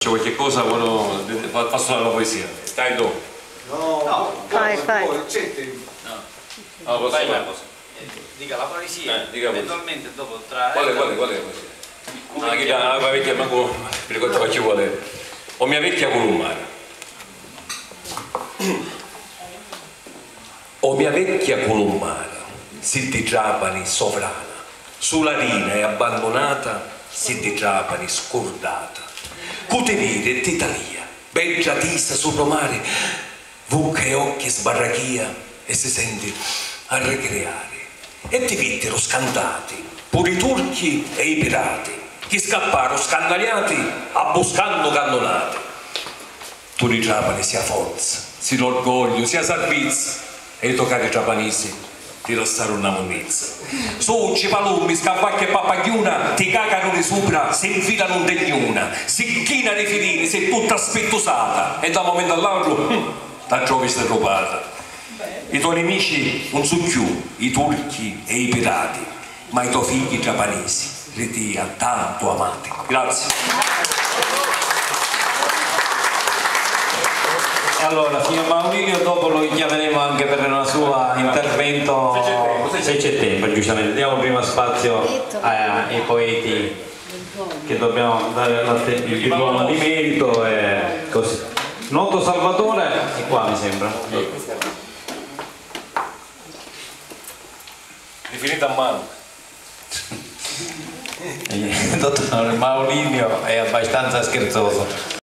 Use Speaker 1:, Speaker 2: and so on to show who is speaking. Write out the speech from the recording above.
Speaker 1: C'è qualche cosa, passo alla poesia. Stai tu.
Speaker 2: No,
Speaker 3: fai.
Speaker 1: No, posso
Speaker 4: Vai,
Speaker 1: fare.
Speaker 4: dica la poesia,
Speaker 1: dica
Speaker 4: eventualmente dopo tra...
Speaker 1: Qual è la poesia? La vecchia, ma mi ricordo che ci vuole. O mia vecchia columbara. O mia vecchia columbara, si di Trapani sovrana, sulla rina e abbandonata, si di Trapani scordata. Cutevire e titalia, bella tista sul mare, vucca e occhi sbarrachia e si sente a ricreare. E ti vittero scantati, pure i turchi e i pirati, che scapparono scandaliati, abbuscando cannonate. Tu di Trapani sia forza, sia l'orgoglio, sia servizio, e i tuoi cari trapanesi ti lasciarono una monnezza. Succi, palumbi, scappacchi e pappagliuna ti cagano di sopra, si infilano un degnuna, si china di filini, sei tutta spettusata e da un momento all'altro la trovi sterrupata. I tuoi nemici non sono più i turchi e i pirati, ma i tuoi figli trapanesi, li ti ha tanto amati. Grazie.
Speaker 4: Allora, signor Maurizio, dopo lo chiameremo anche per un suo intervento 6 settembre, giustamente. Diamo prima spazio ai poeti che dobbiamo dare il diploma di merito e così. Noto Salvatore è qua, mi sembra.
Speaker 1: Rifinita a mano.
Speaker 4: Il dottor Maurizio è abbastanza scherzoso.